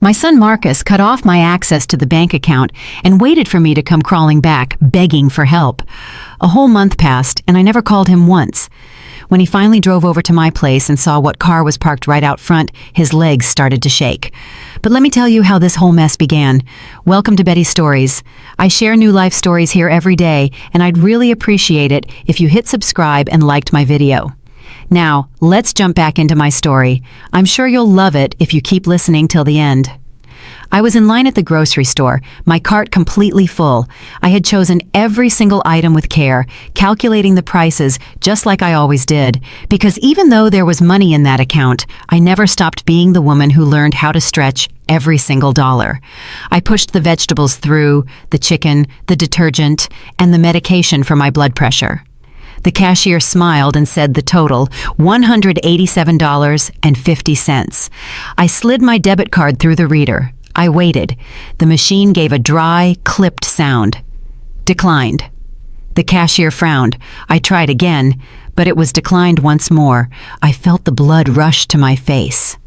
My son Marcus cut off my access to the bank account and waited for me to come crawling back, begging for help. A whole month passed, and I never called him once. When he finally drove over to my place and saw what car was parked right out front, his legs started to shake. But let me tell you how this whole mess began. Welcome to Betty's Stories. I share new life stories here every day, and I'd really appreciate it if you hit subscribe and liked my video. Now, let's jump back into my story. I'm sure you'll love it if you keep listening till the end. I was in line at the grocery store, my cart completely full. I had chosen every single item with care, calculating the prices just like I always did, because even though there was money in that account, I never stopped being the woman who learned how to stretch every single dollar. I pushed the vegetables through, the chicken, the detergent, and the medication for my blood pressure. The cashier smiled and said the total, $187.50. I slid my debit card through the reader. I waited. The machine gave a dry, clipped sound. Declined. The cashier frowned. I tried again, but it was declined once more. I felt the blood rush to my face.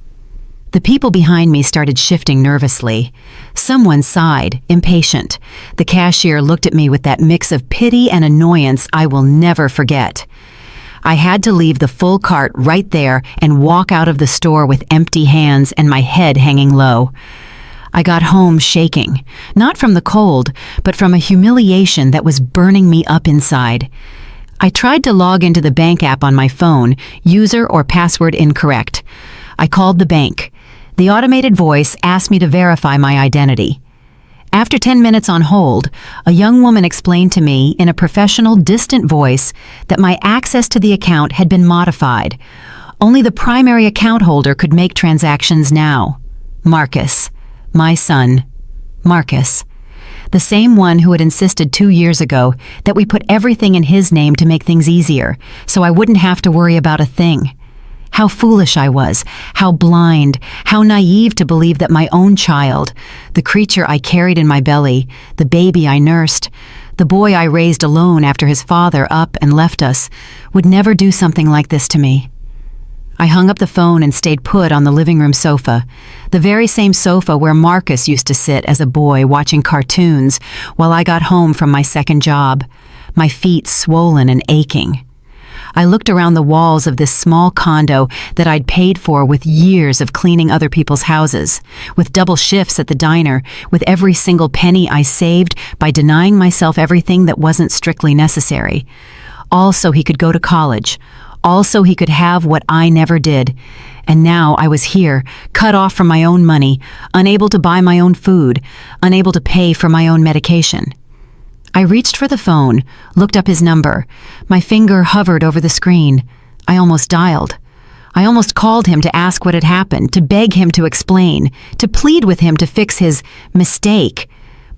The people behind me started shifting nervously. Someone sighed, impatient. The cashier looked at me with that mix of pity and annoyance I will never forget. I had to leave the full cart right there and walk out of the store with empty hands and my head hanging low. I got home shaking, not from the cold, but from a humiliation that was burning me up inside. I tried to log into the bank app on my phone, user or password incorrect. I called the bank. The automated voice asked me to verify my identity. After 10 minutes on hold, a young woman explained to me in a professional, distant voice that my access to the account had been modified. Only the primary account holder could make transactions now. Marcus. My son. Marcus. The same one who had insisted 2 years ago that we put everything in his name to make things easier, so I wouldn't have to worry about a thing. How foolish I was, how blind, how naive to believe that my own child, the creature I carried in my belly, the baby I nursed, the boy I raised alone after his father up and left us, would never do something like this to me. I hung up the phone and stayed put on the living room sofa, the very same sofa where Marcus used to sit as a boy watching cartoons while I got home from my second job, my feet swollen and aching. I looked around the walls of this small condo that I'd paid for with years of cleaning other people's houses, with double shifts at the diner, with every single penny I saved by denying myself everything that wasn't strictly necessary. All so he could go to college, all so he could have what I never did. And now I was here, cut off from my own money, unable to buy my own food, unable to pay for my own medication. I reached for the phone, looked up his number. My finger hovered over the screen. I almost dialed. I almost called him to ask what had happened, to beg him to explain, to plead with him to fix his mistake.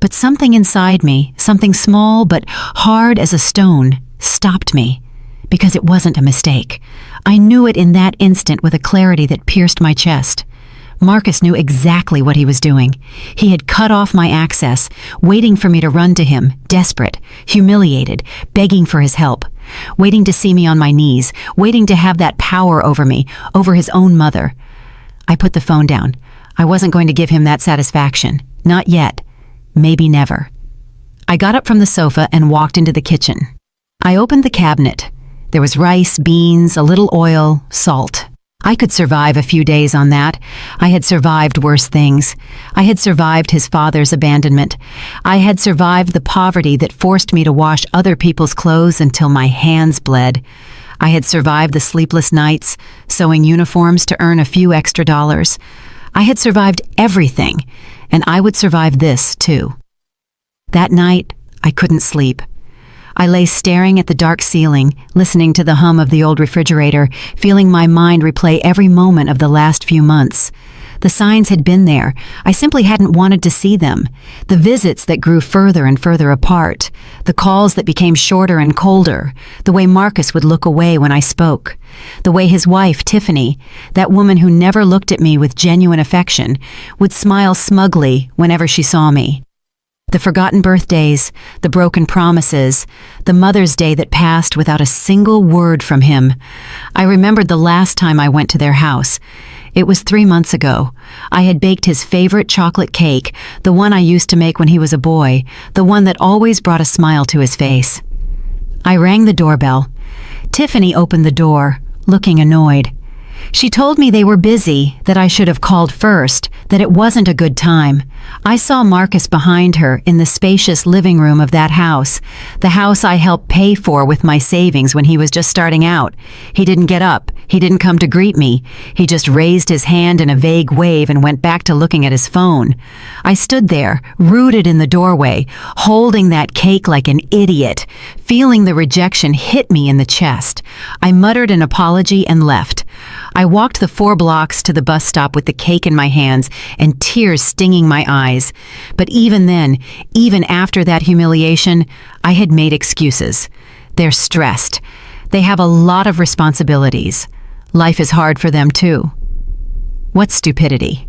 But something inside me, something small but hard as a stone, stopped me. Because it wasn't a mistake. I knew it in that instant with a clarity that pierced my chest. Marcus knew exactly what he was doing. He had cut off my access, waiting for me to run to him, desperate, humiliated, begging for his help, waiting to see me on my knees, waiting to have that power over me, over his own mother. I put the phone down. I wasn't going to give him that satisfaction. Not yet. Maybe never. I got up from the sofa and walked into the kitchen. I opened the cabinet. There was rice, beans, a little oil, salt. I could survive a few days on that. I had survived worse things. I had survived his father's abandonment. I had survived the poverty that forced me to wash other people's clothes until my hands bled. I had survived the sleepless nights, sewing uniforms to earn a few extra dollars. I had survived everything, and I would survive this too. That night, I couldn't sleep. I lay staring at the dark ceiling, listening to the hum of the old refrigerator, feeling my mind replay every moment of the last few months. The signs had been there. I simply hadn't wanted to see them. The visits that grew further and further apart. The calls that became shorter and colder. The way Marcus would look away when I spoke. The way his wife, Tiffany, that woman who never looked at me with genuine affection, would smile smugly whenever she saw me. The forgotten birthdays, the broken promises, the Mother's Day that passed without a single word from him. I remembered the last time I went to their house. It was 3 months ago. I had baked his favorite chocolate cake, the one I used to make when he was a boy, the one that always brought a smile to his face. I rang the doorbell. Tiffany opened the door, looking annoyed. She told me they were busy, that I should have called first, that it wasn't a good time. I saw Marcus behind her in the spacious living room of that house, the house I helped pay for with my savings when he was just starting out. He didn't get up. He didn't come to greet me. He just raised his hand in a vague wave and went back to looking at his phone. I stood there, rooted in the doorway, holding that cake like an idiot, feeling the rejection hit me in the chest. I muttered an apology and left. I walked the 4 blocks to the bus stop with the cake in my hands and tears stinging my eyes. But even then, even after that humiliation, I had made excuses. They're stressed. They have a lot of responsibilities. Life is hard for them too. What stupidity?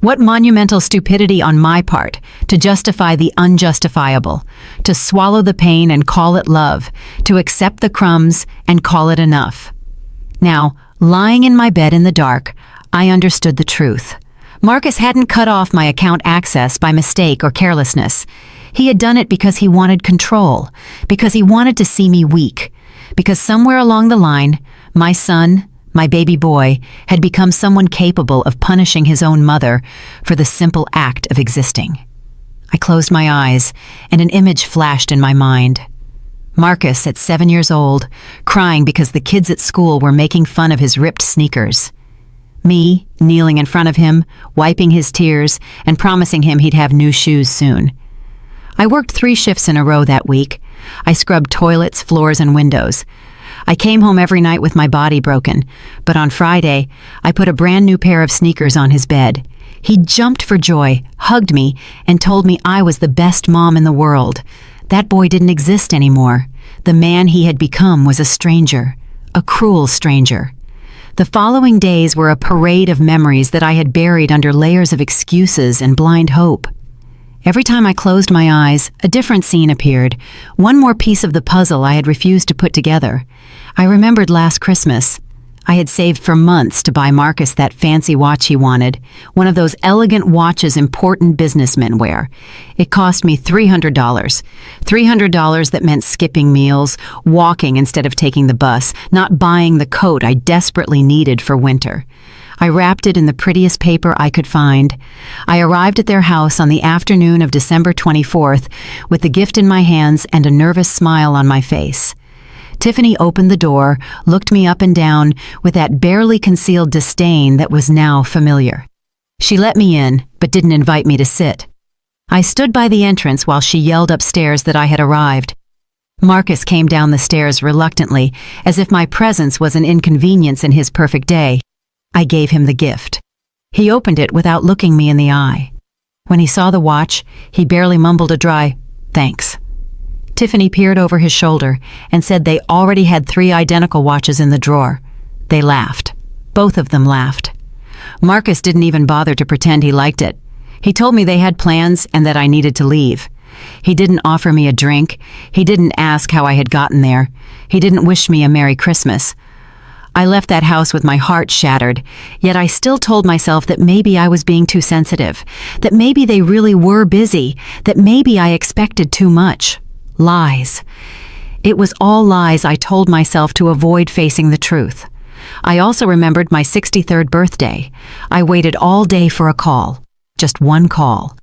What monumental stupidity on my part to justify the unjustifiable, to swallow the pain and call it love, to accept the crumbs and call it enough. Now, lying in my bed in the dark, I understood the truth. Marcus hadn't cut off my account access by mistake or carelessness. He had done it because he wanted control, because he wanted to see me weak, because somewhere along the line, my son, my baby boy, had become someone capable of punishing his own mother for the simple act of existing. I closed my eyes, and an image flashed in my mind. Marcus, at 7 years old, crying because the kids at school were making fun of his ripped sneakers. Me, kneeling in front of him, wiping his tears, and promising him he'd have new shoes soon. I worked 3 shifts in a row that week. I scrubbed toilets, floors, and windows. I came home every night with my body broken, but on Friday, I put a brand new pair of sneakers on his bed. He jumped for joy, hugged me, and told me I was the best mom in the world. That boy didn't exist anymore. The man he had become was a stranger, a cruel stranger. The following days were a parade of memories that I had buried under layers of excuses and blind hope. Every time I closed my eyes, a different scene appeared, one more piece of the puzzle I had refused to put together. I remembered last Christmas. I had saved for months to buy Marcus that fancy watch he wanted, one of those elegant watches important businessmen wear. It cost me $300. $300 that meant skipping meals, walking instead of taking the bus, not buying the coat I desperately needed for winter. I wrapped it in the prettiest paper I could find. I arrived at their house on the afternoon of December 24th with the gift in my hands and a nervous smile on my face. Tiffany opened the door, looked me up and down with that barely concealed disdain that was now familiar. She let me in, but didn't invite me to sit. I stood by the entrance while she yelled upstairs that I had arrived. Marcus came down the stairs reluctantly, as if my presence was an inconvenience in his perfect day. I gave him the gift. He opened it without looking me in the eye. When he saw the watch, he barely mumbled a dry, "Thanks." Tiffany peered over his shoulder and said they already had 3 identical watches in the drawer. They laughed. Both of them laughed. Marcus didn't even bother to pretend he liked it. He told me they had plans and that I needed to leave. He didn't offer me a drink. He didn't ask how I had gotten there. He didn't wish me a Merry Christmas. I left that house with my heart shattered, yet I still told myself that maybe I was being too sensitive, that maybe they really were busy, that maybe I expected too much. Lies. It was all lies I told myself to avoid facing the truth. I also remembered my 63rd birthday. I waited all day for a call. Just one call.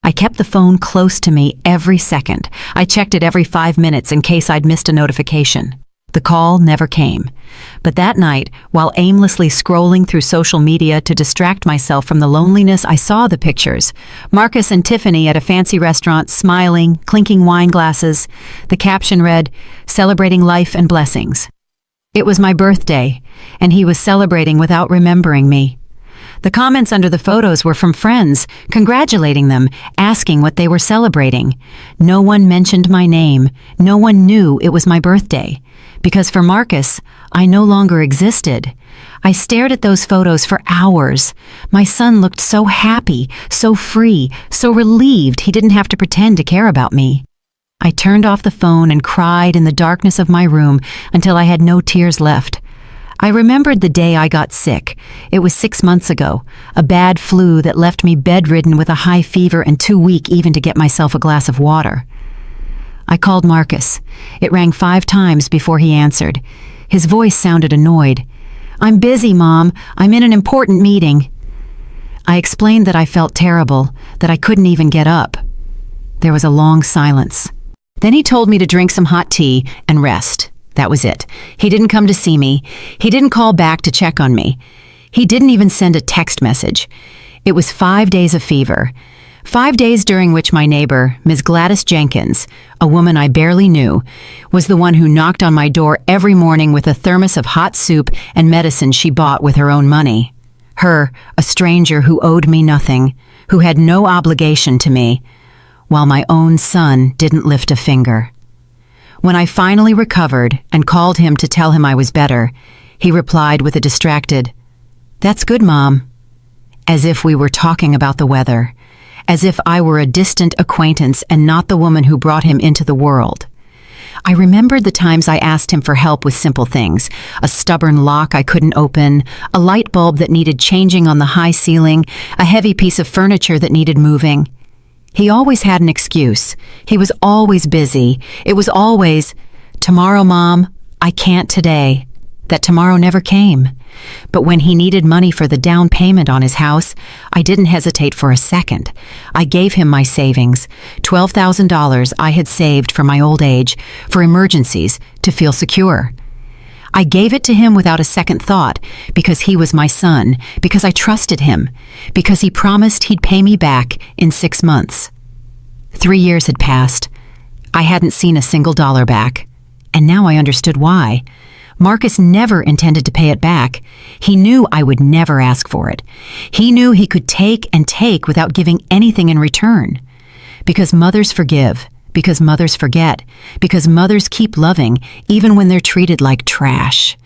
I kept the phone close to me every second. I checked it every 5 minutes in case I'd missed a notification. The call never came. But that night, while aimlessly scrolling through social media to distract myself from the loneliness, I saw the pictures. Marcus and Tiffany at a fancy restaurant, smiling, clinking wine glasses. The caption read, "Celebrating life and blessings." It was my birthday, and he was celebrating without remembering me. The comments under the photos were from friends, congratulating them, asking what they were celebrating. No one mentioned my name. No one knew it was my birthday. Because for Marcus, I no longer existed. I stared at those photos for hours. My son looked so happy, so free, so relieved he didn't have to pretend to care about me. I turned off the phone and cried in the darkness of my room until I had no tears left. I remembered the day I got sick. It was 6 months ago, a bad flu that left me bedridden with a high fever and too weak even to get myself a glass of water. I called Marcus. It rang 5 times before he answered. His voice sounded annoyed. "I'm busy, Mom. I'm in an important meeting." I explained that I felt terrible, that I couldn't even get up. There was a long silence. Then he told me to drink some hot tea and rest. That was it. He didn't come to see me. He didn't call back to check on me. He didn't even send a text message. It was 5 days of fever. 5 days during which my neighbor, Ms. Gladys Jenkins, a woman I barely knew, was the one who knocked on my door every morning with a thermos of hot soup and medicine she bought with her own money. Her, a stranger who owed me nothing, who had no obligation to me, while my own son didn't lift a finger. When I finally recovered and called him to tell him I was better, he replied with a distracted, "That's good, Mom," as if we were talking about the weather, as if I were a distant acquaintance and not the woman who brought him into the world. I remembered the times I asked him for help with simple things, a stubborn lock I couldn't open, a light bulb that needed changing on the high ceiling, a heavy piece of furniture that needed moving. He always had an excuse. He was always busy. It was always, "Tomorrow, Mom, I can't today." That tomorrow never came. But when he needed money for the down payment on his house, I didn't hesitate for a second. I gave him my savings, $12,000 I had saved for my old age, for emergencies, to feel secure. I gave it to him without a second thought, because he was my son, because I trusted him, because he promised he'd pay me back in 6 months. 3 years had passed. I hadn't seen a single dollar back, and now I understood why. Marcus never intended to pay it back. He knew I would never ask for it. He knew he could take and take without giving anything in return. Because mothers forgive. Because mothers forget. Because mothers keep loving, even when they're treated like trash.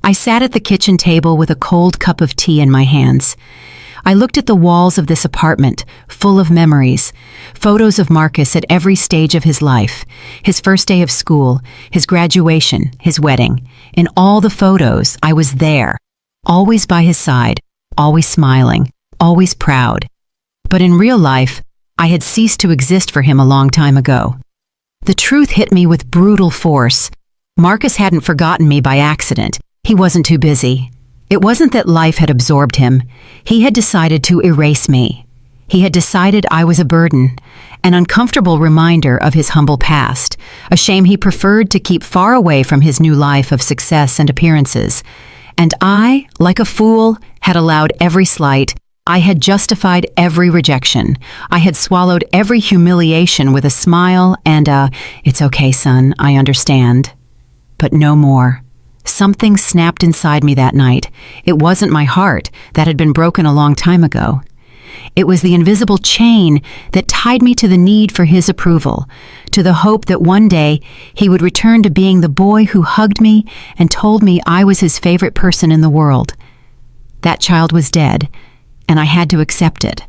I sat at the kitchen table with a cold cup of tea in my hands. I looked at the walls of this apartment, full of memories, photos of Marcus at every stage of his life, his first day of school, his graduation, his wedding. In all the photos, I was there, always by his side, always smiling, always proud. But in real life, I had ceased to exist for him a long time ago. The truth hit me with brutal force. Marcus hadn't forgotten me by accident. He wasn't too busy. It wasn't that life had absorbed him. He had decided to erase me. He had decided I was a burden, an uncomfortable reminder of his humble past, a shame he preferred to keep far away from his new life of success and appearances. And I, like a fool, had allowed every slight. I had justified every rejection. I had swallowed every humiliation with a smile and a, "It's okay, son, I understand." But no more. Something snapped inside me that night. It wasn't my heart that had been broken a long time ago. It was the invisible chain that tied me to the need for his approval, to the hope that one day he would return to being the boy who hugged me and told me I was his favorite person in the world. That child was dead, and I had to accept it.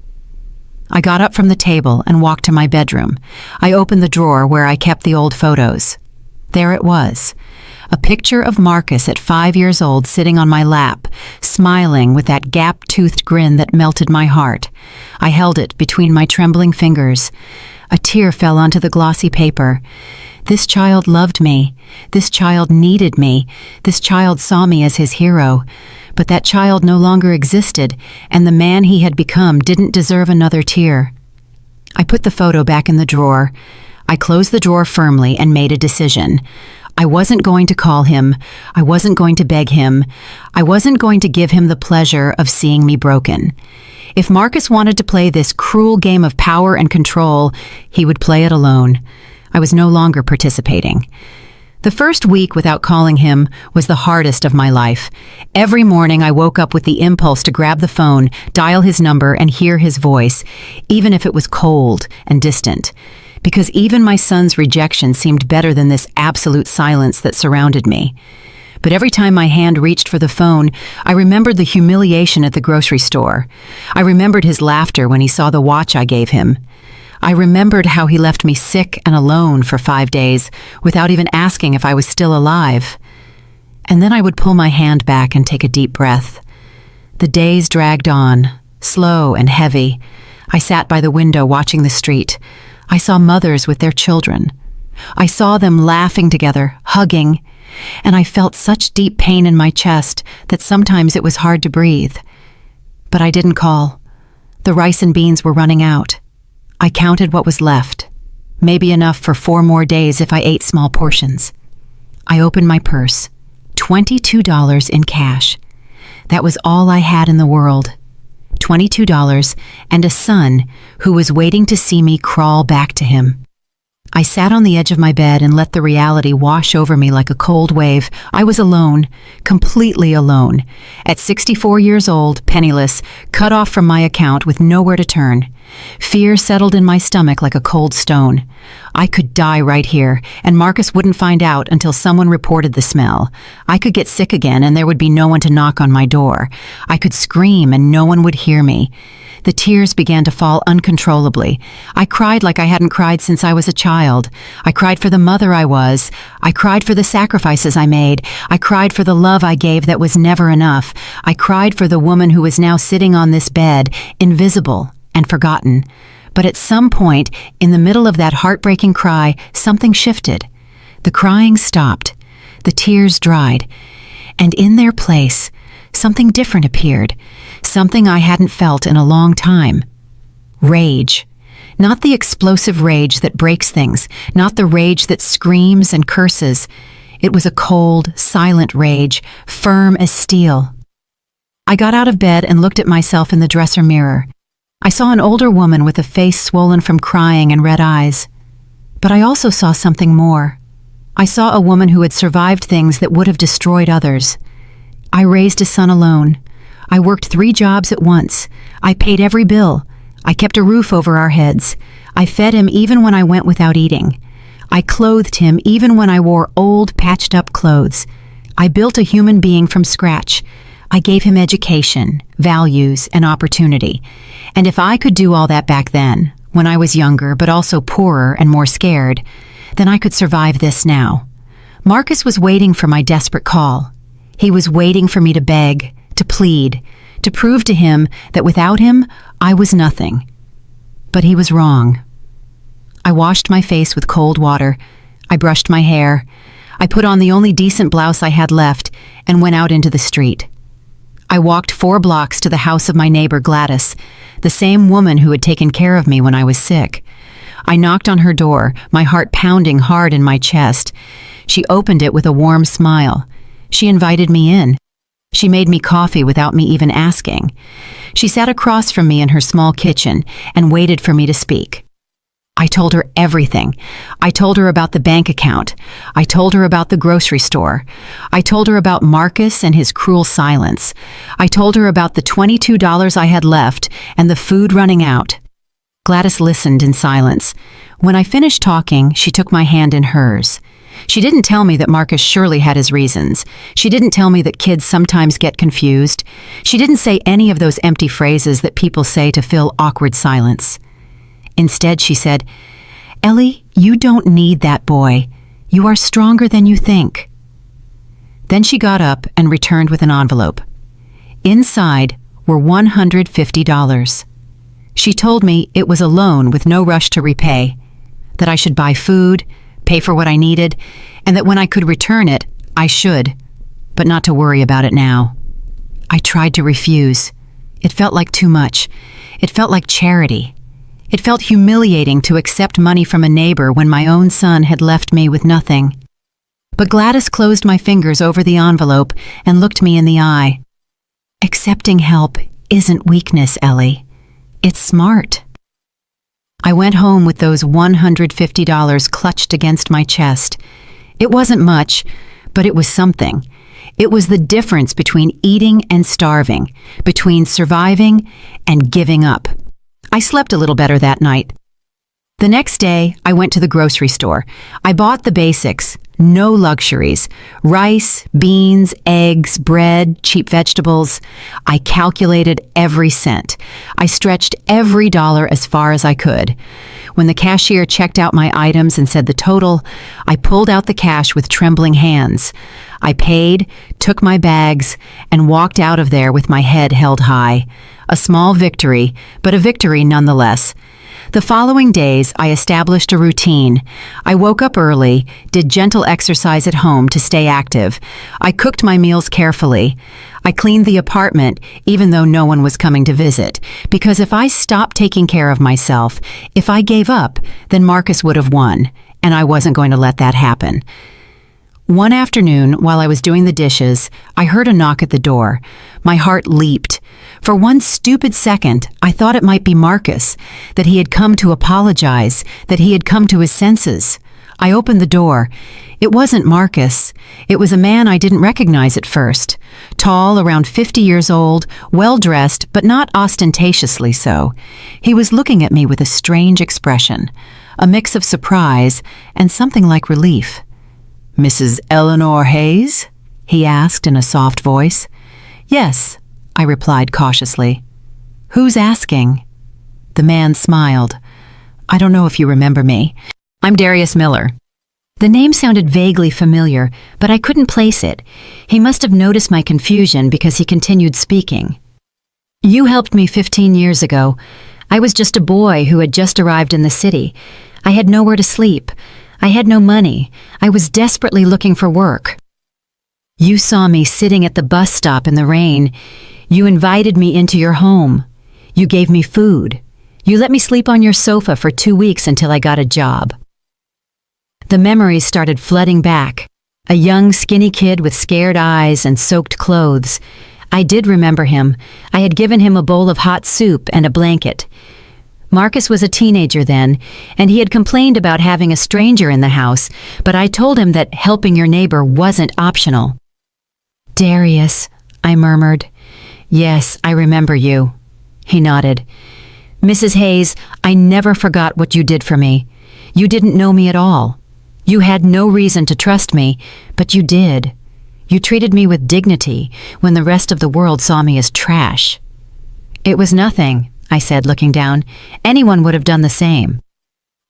I got up from the table and walked to my bedroom. I opened the drawer where I kept the old photos. There it was. A picture of Marcus at 5 years old sitting on my lap, smiling with that gap-toothed grin that melted my heart. I held it between my trembling fingers. A tear fell onto the glossy paper. This child loved me. This child needed me. This child saw me as his hero. But that child no longer existed, and the man he had become didn't deserve another tear. I put the photo back in the drawer. I closed the drawer firmly and made a decision. I wasn't going to call him. I wasn't going to beg him. I wasn't going to give him the pleasure of seeing me broken. If Marcus wanted to play this cruel game of power and control, he would play it alone. I was no longer participating. The first week without calling him was the hardest of my life. Every morning I woke up with the impulse to grab the phone, dial his number, and hear his voice, even if it was cold and distant. Because even my son's rejection seemed better than this absolute silence that surrounded me. But every time my hand reached for the phone, I remembered the humiliation at the grocery store. I remembered his laughter when he saw the watch I gave him. I remembered how he left me sick and alone for 5 days without even asking if I was still alive. And then I would pull my hand back and take a deep breath. The days dragged on, slow and heavy. I sat by the window watching the street. I saw mothers with their children. I saw them laughing together, hugging, and I felt such deep pain in my chest that sometimes it was hard to breathe. But I didn't call. The rice and beans were running out. I counted what was left, maybe enough for 4 more days if I ate small portions. I opened my purse. $22 in cash. That was all I had in the world. $22 and a son who was waiting to see me crawl back to him. I sat on the edge of my bed and let the reality wash over me like a cold wave. I was alone, completely alone. At 64 years old, penniless, cut off from my account with nowhere to turn. Fear settled in my stomach like a cold stone. I could die right here, and Marcus wouldn't find out until someone reported the smell. I could get sick again, and there would be no one to knock on my door. I could scream, and no one would hear me. The tears began to fall uncontrollably. I cried like I hadn't cried since I was a child. I cried for the mother I was. I cried for the sacrifices I made. I cried for the love I gave that was never enough. I cried for the woman who was now sitting on this bed, invisible and forgotten. But at some point, in the middle of that heartbreaking cry, something shifted. The crying stopped. The tears dried. And in their place, something different appeared. Something I hadn't felt in a long time. Rage. Not the explosive rage that breaks things, not the rage that screams and curses. It was a cold, silent rage, firm as steel. I got out of bed and looked at myself in the dresser mirror. I saw an older woman with a face swollen from crying and red eyes. But I also saw something more. I saw a woman who had survived things that would have destroyed others. I raised a son alone. I worked 3 jobs at once. I paid every bill. I kept a roof over our heads. I fed him even when I went without eating. I clothed him even when I wore old, patched-up clothes. I built a human being from scratch. I gave him education, values, and opportunity. And if I could do all that back then, when I was younger but also poorer and more scared, then I could survive this now. Marcus was waiting for my desperate call. He was waiting for me to beg, to plead, to prove to him that without him, I was nothing. But he was wrong. I washed my face with cold water. I brushed my hair. I put on the only decent blouse I had left and went out into the street. I walked 4 blocks to the house of my neighbor Gladys, the same woman who had taken care of me when I was sick. I knocked on her door, my heart pounding hard in my chest. She opened it with a warm smile. She invited me in. She made me coffee without me even asking. She sat across from me in her small kitchen and waited for me to speak. I told her everything. I told her about the bank account. I told her about the grocery store. I told her about Marcus and his cruel silence. I told her about the $22 I had left and the food running out. Gladys listened in silence. When I finished talking, she took my hand in hers. She didn't tell me that Marcus surely had his reasons. She didn't tell me that kids sometimes get confused. She didn't say any of those empty phrases that people say to fill awkward silence. Instead, she said, "Ellie, you don't need that boy. You are stronger than you think." Then she got up and returned with an envelope. Inside were $150. She told me it was a loan with no rush to repay, that I should buy food, pay for what I needed, and that when I could return it, I should, but not to worry about it now. I tried to refuse. It felt like too much. It felt like charity. It felt humiliating to accept money from a neighbor when my own son had left me with nothing. But Gladys closed my fingers over the envelope and looked me in the eye. Accepting help isn't weakness, Ellie. It's smart. I went home with those $150 clutched against my chest. It wasn't much, but it was something. It was the difference between eating and starving, between surviving and giving up. I slept a little better that night. The next day, I went to the grocery store. I bought the basics, no luxuries: rice, beans, eggs, bread, cheap vegetables. I calculated every cent. I stretched every dollar as far as I could. When the cashier checked out my items and said the total, I pulled out the cash with trembling hands. I paid, took my bags, and walked out of there with my head held high. A small victory, but a victory nonetheless. The following days, I established a routine. I woke up early, did gentle exercise at home to stay active. I cooked my meals carefully. I cleaned the apartment, even though no one was coming to visit, because if I stopped taking care of myself, if I gave up, then Marcus would have won, and I wasn't going to let that happen. One afternoon, while I was doing the dishes, I heard a knock at the door. My heart leaped. For one stupid second, I thought it might be Marcus, that he had come to apologize, that he had come to his senses. I opened the door. It wasn't Marcus. It was a man I didn't recognize at first. Tall, around 50 years old, well-dressed, but not ostentatiously so. He was looking at me with a strange expression, a mix of surprise and something like relief. "Mrs. Eleanor Hayes?" he asked in a soft voice. "Yes," I replied cautiously. "Who's asking?" The man smiled. "I don't know if you remember me. I'm Darius Miller." The name sounded vaguely familiar, but I couldn't place it. He must have noticed my confusion because he continued speaking. "You helped me 15 years ago. I was just a boy who had just arrived in the city. I had nowhere to sleep. I had no money. I was desperately looking for work. You saw me sitting at the bus stop in the rain. You invited me into your home. You gave me food. You let me sleep on your sofa for 2 weeks until I got a job." The memories started flooding back. A young, skinny kid with scared eyes and soaked clothes. I did remember him. I had given him a bowl of hot soup and a blanket. Marcus was a teenager then, and he had complained about having a stranger in the house, but I told him that helping your neighbor wasn't optional. "Darius," I murmured. "Yes, I remember you." He nodded. "Mrs. Hayes, I never forgot what you did for me. You didn't know me at all. You had no reason to trust me, but you did. You treated me with dignity when the rest of the world saw me as trash." "It was nothing," I said, looking down. "Anyone would have done the same."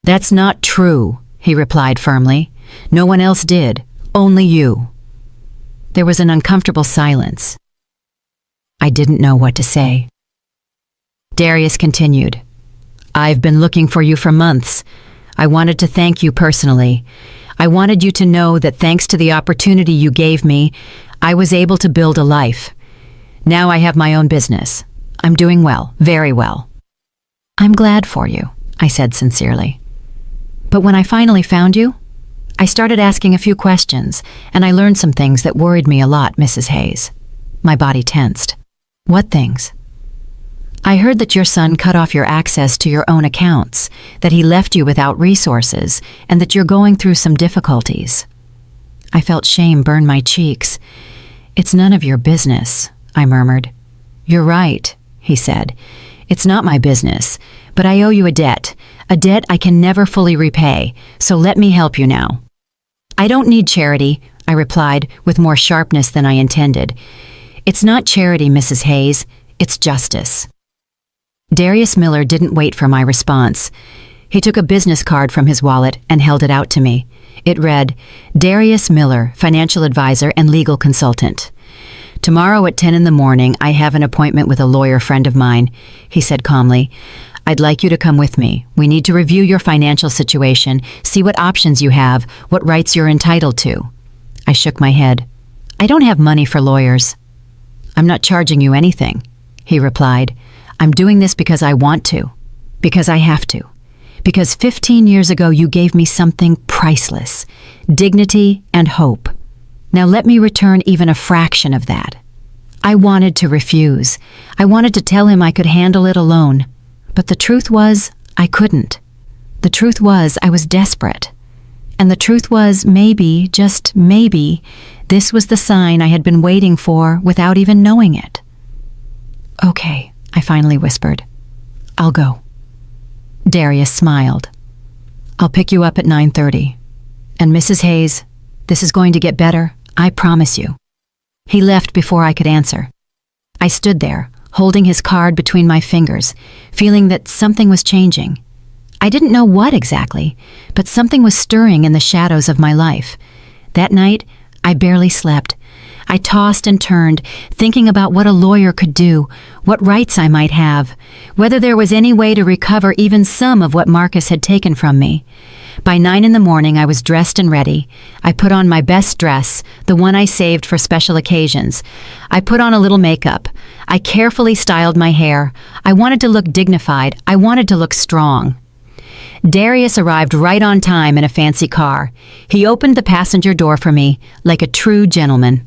"That's not true," he replied firmly. "No one else did. Only you." There was an uncomfortable silence. I didn't know what to say. Darius continued. "I've been looking for you for months. I wanted to thank you personally. I wanted you to know that thanks to the opportunity you gave me, I was able to build a life. Now I have my own business. I'm doing well, very well." "I'm glad for you," I said sincerely. "But when I finally found you, I started asking a few questions, and I learned some things that worried me a lot, Mrs. Hayes." My body tensed. "What things?" "I heard that your son cut off your access to your own accounts, that he left you without resources, and that you're going through some difficulties." I felt shame burn my cheeks. "It's none of your business," I murmured. "You're right," he said. "It's not my business, but I owe you a debt I can never fully repay, so let me help you now." "I don't need charity," I replied with more sharpness than I intended. "It's not charity, Mrs. Hayes, it's justice." Darius Miller didn't wait for my response. He took a business card from his wallet and held it out to me. It read, "Darius Miller, financial advisor and legal consultant. Tomorrow at 10 in the morning, I have an appointment with a lawyer friend of mine," he said calmly. "I'd like you to come with me. We need to review your financial situation, see what options you have, what rights you're entitled to." I shook my head. "I don't have money for lawyers." "I'm not charging you anything," he replied. "I'm doing this because I want to, because I have to, because 15 years ago you gave me something priceless, dignity and hope. Now let me return even a fraction of that." I wanted to refuse. I wanted to tell him I could handle it alone. But the truth was, I couldn't. The truth was, I was desperate. And the truth was, maybe, just maybe, this was the sign I had been waiting for without even knowing it. "Okay," I finally whispered. "I'll go." Darius smiled. "I'll pick you up at 9:30. And Mrs. Hayes, this is going to get better, I promise you." He left before I could answer. I stood there, holding his card between my fingers, feeling that something was changing. I didn't know what exactly, but something was stirring in the shadows of my life. That night, I barely slept. I tossed and turned, thinking about what a lawyer could do, what rights I might have, whether there was any way to recover even some of what Marcus had taken from me. By 9 in the morning, I was dressed and ready. I put on my best dress, the one I saved for special occasions. I put on a little makeup. I carefully styled my hair. I wanted to look dignified. I wanted to look strong. Darius arrived right on time in a fancy car. He opened the passenger door for me, like a true gentleman.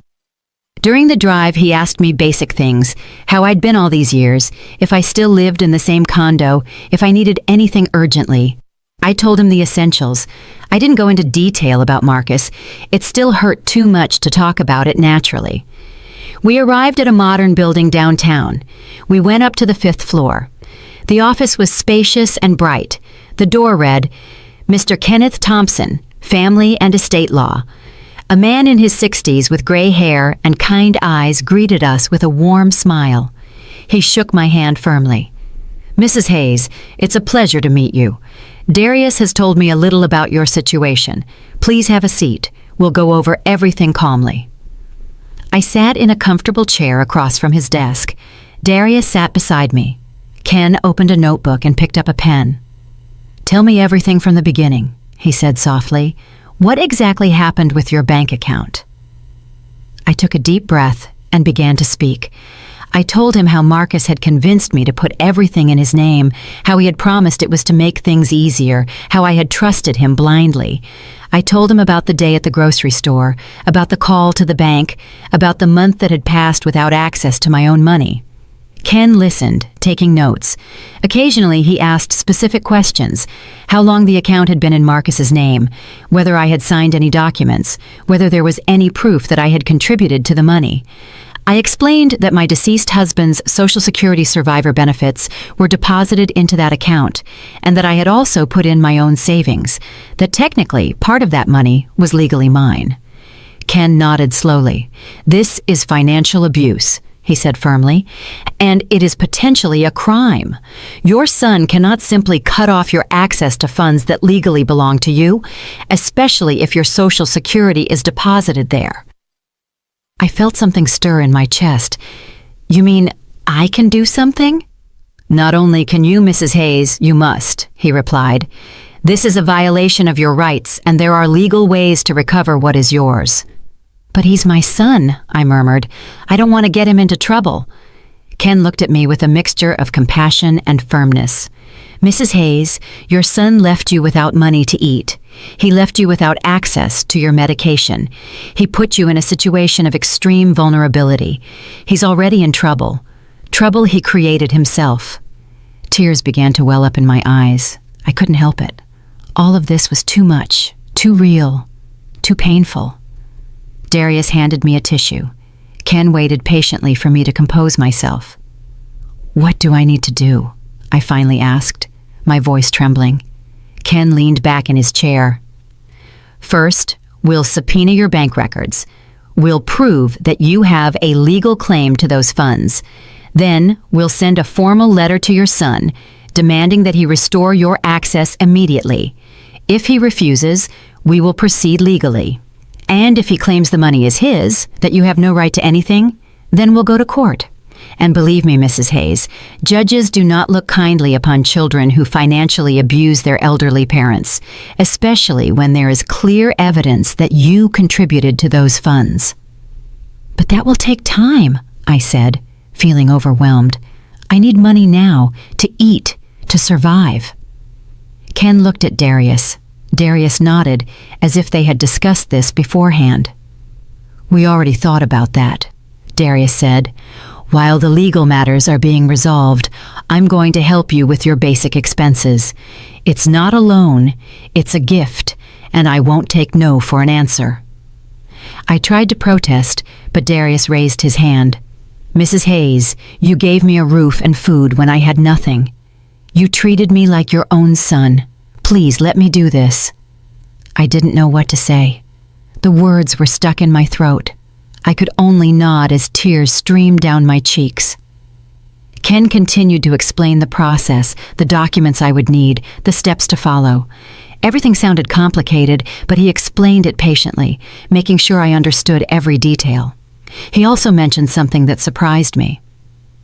During the drive, he asked me basic things, how I'd been all these years, if I still lived in the same condo, if I needed anything urgently. I told him the essentials. I didn't go into detail about Marcus. It still hurt too much to talk about it naturally. We arrived at a modern building downtown. We went up to the 5th floor. The office was spacious and bright. The door read, Mr. Kenneth Thompson, Family and Estate Law. A man in his 60s with gray hair and kind eyes greeted us with a warm smile. He shook my hand firmly. Mrs. Hayes, it's a pleasure to meet you. Darius has told me a little about your situation. Please have a seat. We'll go over everything calmly. I sat in a comfortable chair across from his desk. Darius sat beside me. Ken opened a notebook and picked up a pen. Tell me everything from the beginning, he said softly. What exactly happened with your bank account? I took a deep breath and began to speak. I told him how Marcus had convinced me to put everything in his name, how he had promised it was to make things easier, how I had trusted him blindly. I told him about the day at the grocery store, about the call to the bank, about the month that had passed without access to my own money. Ken listened, taking notes. Occasionally he asked specific questions, how long the account had been in Marcus's name, whether I had signed any documents, whether there was any proof that I had contributed to the money. I explained that my deceased husband's Social Security survivor benefits were deposited into that account, and that I had also put in my own savings, that technically part of that money was legally mine. Ken nodded slowly. This is financial abuse, he said firmly, and it is potentially a crime. Your son cannot simply cut off your access to funds that legally belong to you, especially if your Social Security is deposited there. I felt something stir in my chest. You mean I can do something? Not only can you, Mrs. Hayes, you must, he replied. This is a violation of your rights, and there are legal ways to recover what is yours. But he's my son, I murmured. I don't want to get him into trouble. Ken looked at me with a mixture of compassion and firmness. Mrs. Hayes, your son left you without money to eat. He left you without access to your medication. He put you in a situation of extreme vulnerability. He's already in trouble. Trouble he created himself. Tears began to well up in my eyes. I couldn't help it. All of this was too much, too real, too painful. Darius handed me a tissue. Ken waited patiently for me to compose myself. What do I need to do? I finally asked, my voice trembling. Ken leaned back in his chair. First, we'll subpoena your bank records. We'll prove that you have a legal claim to those funds. Then, we'll send a formal letter to your son, demanding that he restore your access immediately. If he refuses, we will proceed legally. And if he claims the money is his, that you have no right to anything, then we'll go to court. And believe me, Mrs. Hayes, judges do not look kindly upon children who financially abuse their elderly parents, especially when there is clear evidence that you contributed to those funds. But that will take time, I said, feeling overwhelmed. I need money now, to eat, to survive. Ken looked at Darius. Darius nodded, as if they had discussed this beforehand. We already thought about that, Darius said. While the legal matters are being resolved, I'm going to help you with your basic expenses. It's not a loan, it's a gift, and I won't take no for an answer. I tried to protest, but Darius raised his hand. Mrs. Hayes, you gave me a roof and food when I had nothing. You treated me like your own son. Please let me do this. I didn't know what to say. The words were stuck in my throat. I could only nod as tears streamed down my cheeks. Ken continued to explain the process, the documents I would need, the steps to follow. Everything sounded complicated, but he explained it patiently, making sure I understood every detail. He also mentioned something that surprised me.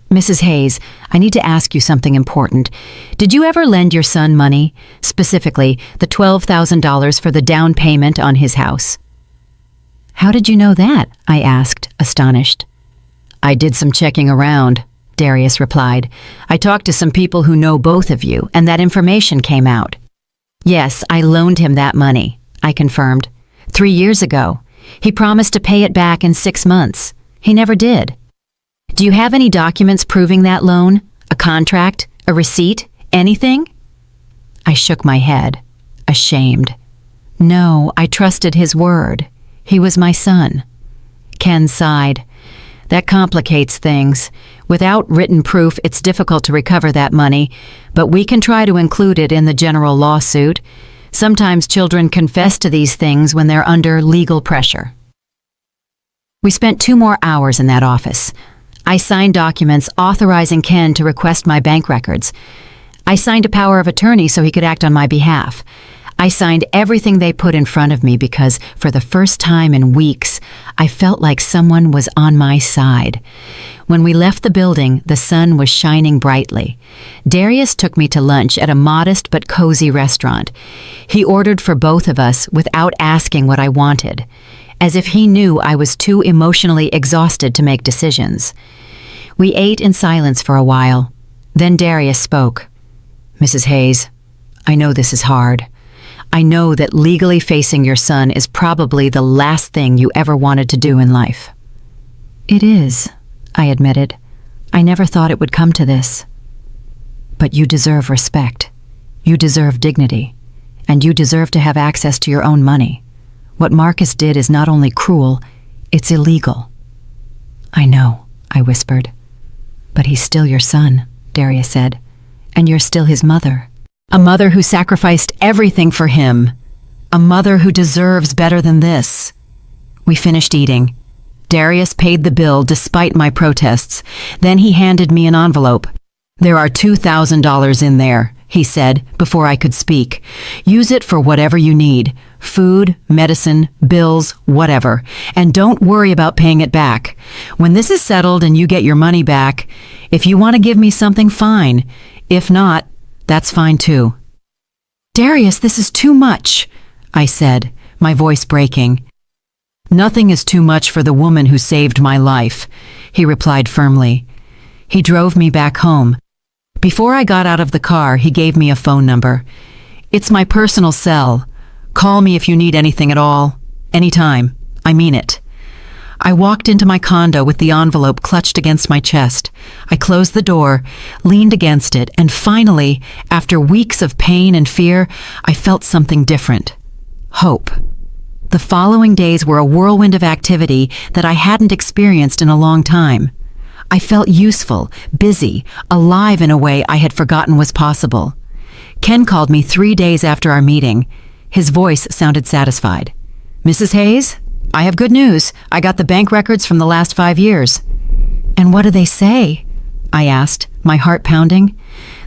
Mrs. Hayes, I need to ask you something important. Did you ever lend your son money, specifically the $12,000 for the down payment on his house? How did you know that? I asked, astonished. I did some checking around, Darius replied. I talked to some people who know both of you, and that information came out. Yes, I loaned him that money, I confirmed. 3 years ago. He promised to pay it back in 6 months. He never did. Do you have any documents proving that loan? A contract? A receipt? Anything? I shook my head, ashamed. No, I trusted his word. He was my son. Ken sighed. That complicates things. Without written proof, it's difficult to recover that money, but we can try to include it in the general lawsuit. Sometimes children confess to these things when they're under legal pressure. We spent 2 more hours in that office. I signed documents authorizing Ken to request my bank records. I signed a power of attorney so he could act on my behalf. I signed everything they put in front of me because, for the first time in weeks, I felt like someone was on my side. When we left the building, the sun was shining brightly. Darius took me to lunch at a modest but cozy restaurant. He ordered for both of us without asking what I wanted, as if he knew I was too emotionally exhausted to make decisions. We ate in silence for a while. Then Darius spoke. Mrs. Hayes, I know this is hard. I know that legally facing your son is probably the last thing you ever wanted to do in life. It is, I admitted. I never thought it would come to this. But you deserve respect. You deserve dignity. And you deserve to have access to your own money. What Marcus did is not only cruel, it's illegal. I know, I whispered. But he's still your son, Darius said. And you're still his mother. A mother who sacrificed everything for him. A mother who deserves better than this. We finished eating. Darius paid the bill despite my protests. Then he handed me an envelope. There are $2,000 in there, he said, before I could speak. Use it for whatever you need. Food, medicine, bills, whatever. And don't worry about paying it back. When this is settled and you get your money back, if you want to give me something, fine. If not, that's fine too. Darius, this is too much, I said, my voice breaking. Nothing is too much for the woman who saved my life, he replied firmly. He drove me back home. Before I got out of the car, he gave me a phone number. It's my personal cell. Call me if you need anything at all. Anytime. I mean it. I walked into my condo with the envelope clutched against my chest. I closed the door, leaned against it, and finally, after weeks of pain and fear, I felt something different. Hope. The following days were a whirlwind of activity that I hadn't experienced in a long time. I felt useful, busy, alive in a way I had forgotten was possible. Ken called me 3 days after our meeting. His voice sounded satisfied. Mrs. Hayes? I have good news. I got the bank records from the last 5 years. And what do they say? I asked, my heart pounding.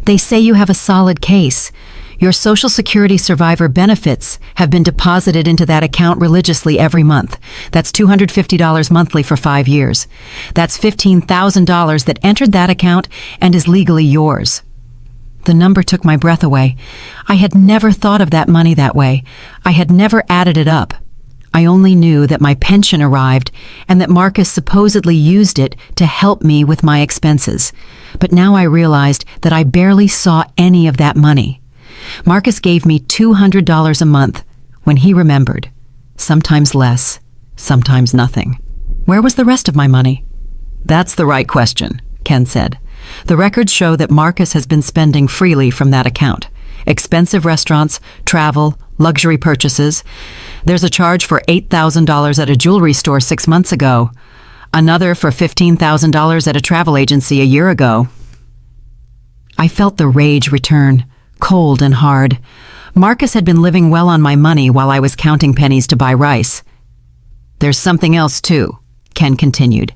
They say you have a solid case. Your Social Security survivor benefits have been deposited into that account religiously every month. That's $250 monthly for 5 years. That's $15,000 that entered that account and is legally yours. The number took my breath away. I had never thought of that money that way. I had never added it up. I only knew that my pension arrived and that Marcus supposedly used it to help me with my expenses. But now I realized that I barely saw any of that money. Marcus gave me $200 a month when he remembered. Sometimes less, sometimes nothing. Where was the rest of my money? That's the right question, Ken said. The records show that Marcus has been spending freely from that account. Expensive restaurants, travel, luxury purchases. There's a charge for $8,000 at a jewelry store 6 months ago. Another for $15,000 at a travel agency a year ago. I felt the rage return, cold and hard. Marcus had been living well on my money while I was counting pennies to buy rice. There's something else too, Ken continued.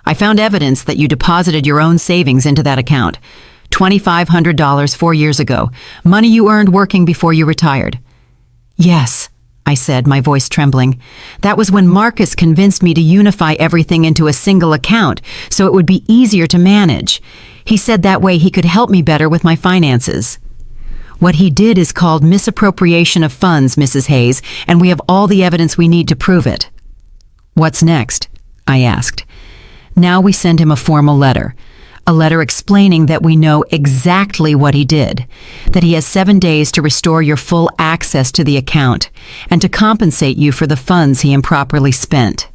I found evidence that you deposited your own savings into that account. $2,500 4 years ago, money you earned working before you retired." "Yes," I said, my voice trembling. "That was when Marcus convinced me to unify everything into a single account so it would be easier to manage. He said that way he could help me better with my finances." "What he did is called misappropriation of funds, Mrs. Hayes, and we have all the evidence we need to prove it." "What's next?" I asked. "Now we send him a formal letter. A letter explaining that we know exactly what he did, that he has 7 days to restore your full access to the account, and to compensate you for the funds he improperly spent.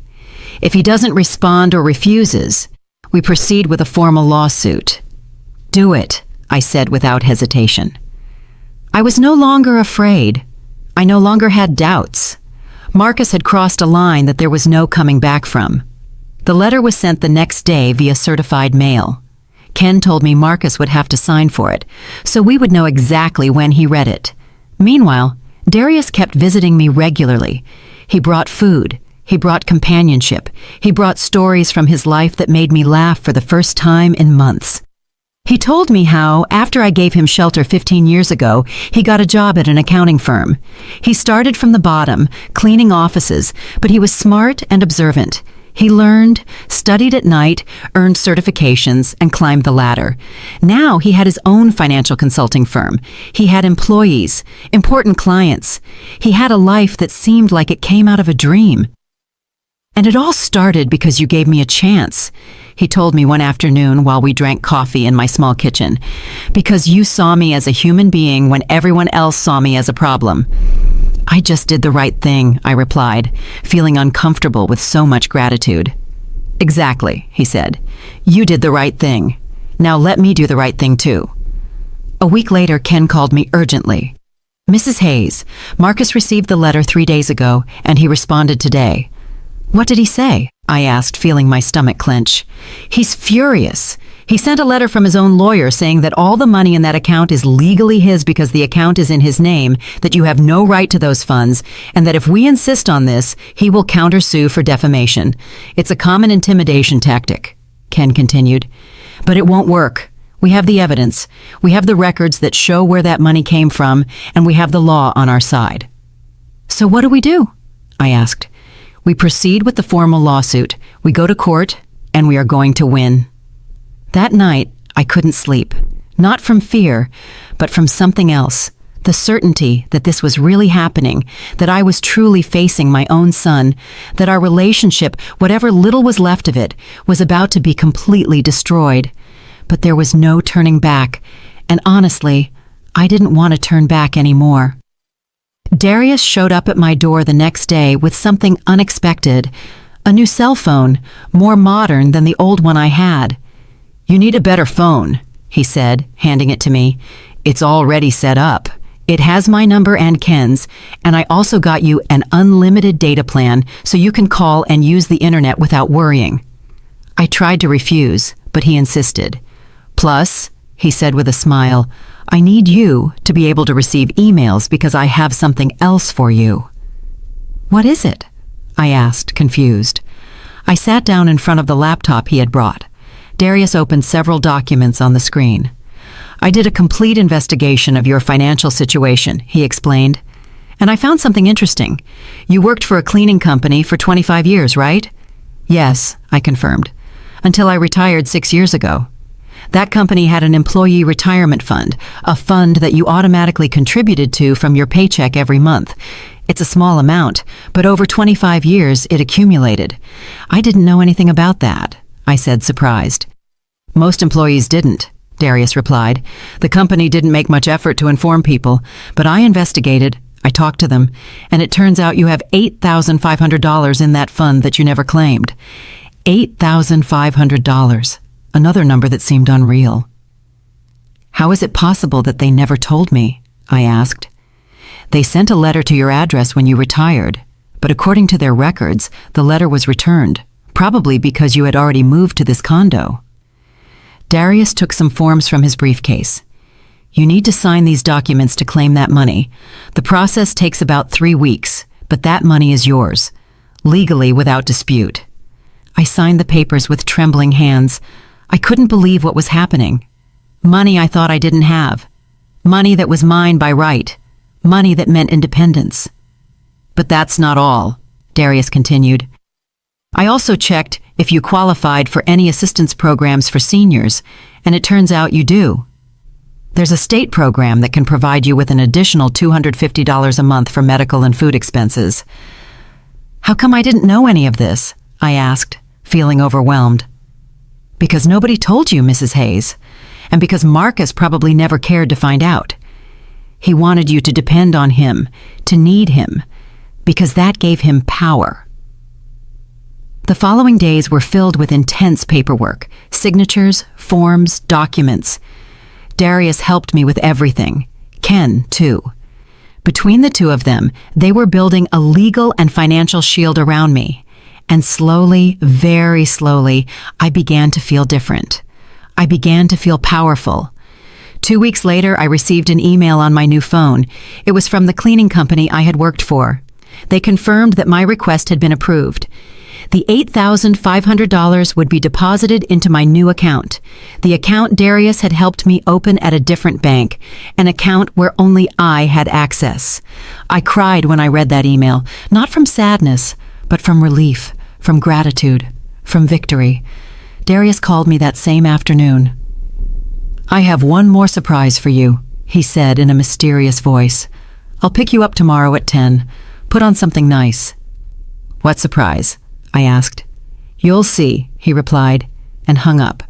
If he doesn't respond or refuses, we proceed with a formal lawsuit." "Do it," I said without hesitation. I was no longer afraid. I no longer had doubts. Marcus had crossed a line that there was no coming back from. The letter was sent the next day via certified mail. Ken told me Marcus would have to sign for it, so we would know exactly when he read it. Meanwhile, Darius kept visiting me regularly. He brought food. He brought companionship. He brought stories from his life that made me laugh for the first time in months. He told me how, after I gave him shelter 15 years ago, he got a job at an accounting firm. He started from the bottom, cleaning offices, but he was smart and observant. He learned, studied at night, earned certifications, and climbed the ladder. Now he had his own financial consulting firm. He had employees, important clients. He had a life that seemed like it came out of a dream. "And it all started because you gave me a chance," he told me one afternoon while we drank coffee in my small kitchen. "Because you saw me as a human being when everyone else saw me as a problem." "I just did the right thing," I replied, feeling uncomfortable with so much gratitude. "Exactly," he said. "You did the right thing. Now let me do the right thing too." A week later, Ken called me urgently. "Mrs. Hayes, Marcus received the letter 3 days ago, and he responded today." "What did he say?" I asked, feeling my stomach clench. "He's furious. He sent a letter from his own lawyer saying that all the money in that account is legally his because the account is in his name, that you have no right to those funds, and that if we insist on this, he will countersue for defamation. It's a common intimidation tactic," Ken continued. "But it won't work. We have the evidence. We have the records that show where that money came from, and we have the law on our side." "So what do we do?" I asked. "We proceed with the formal lawsuit. We go to court, and we are going to win." That night, I couldn't sleep. Not from fear, but from something else. The certainty that this was really happening, that I was truly facing my own son, that our relationship, whatever little was left of it, was about to be completely destroyed. But there was no turning back, and honestly, I didn't want to turn back anymore. Darius showed up at my door the next day with something unexpected. A new cell phone, more modern than the old one I had. "You need a better phone," he said, handing it to me. "It's already set up. It has my number and Ken's, and I also got you an unlimited data plan so you can call and use the internet without worrying." I tried to refuse, but he insisted. "Plus," he said with a smile, "I need you to be able to receive emails because I have something else for you." "What is it?" I asked, confused. I sat down in front of the laptop he had brought. Darius opened several documents on the screen. "I did a complete investigation of your financial situation," he explained. "And I found something interesting. You worked for a cleaning company for 25 years, right?" "Yes," I confirmed. "Until I retired 6 years ago. That company had an employee retirement fund, a fund that you automatically contributed to from your paycheck every month. It's a small amount, but over 25 years it accumulated. I didn't know anything about that," I said, surprised. "Most employees didn't," Darius replied. "The company didn't make much effort to inform people, but I investigated, I talked to them, and it turns out you have $8,500 in that fund that you never claimed. $8,500, another number that seemed unreal." "How is it possible that they never told me?" I asked. "They sent a letter to your address when you retired, but according to their records, the letter was returned, probably because you had already moved to this condo." Darius took some forms from his briefcase. "You need to sign these documents to claim that money. The process takes about 3 weeks, but that money is yours, legally without dispute." I signed the papers with trembling hands. I couldn't believe what was happening. Money I thought I didn't have. Money that was mine by right. Money that meant independence. But that's not all, Darius continued. I also checked if you qualified for any assistance programs for seniors, and it turns out you do. There's a state program that can provide you with an additional $250 a month for medical and food expenses. How come I didn't know any of this? I asked, feeling overwhelmed. Because nobody told you, Mrs. Hayes, and because Marcus probably never cared to find out. He wanted you to depend on him, to need him, because that gave him power. The following days were filled with intense paperwork, signatures, forms, documents. Darius helped me with everything. Ken, too. Between the two of them, they were building a legal and financial shield around me. And slowly, very slowly, I began to feel different. I began to feel powerful. 2 weeks later, I received an email on my new phone. It was from the cleaning company I had worked for. They confirmed that my request had been approved. The $8,500 would be deposited into my new account. The account Darius had helped me open at a different bank, an account where only I had access. I cried when I read that email, not from sadness, but from relief, from gratitude, from victory. Darius called me that same afternoon. "I have one more surprise for you," he said in a mysterious voice. "I'll pick you up tomorrow at 10. Put on something nice." "What surprise?" I asked. "You'll see," he replied, and hung up.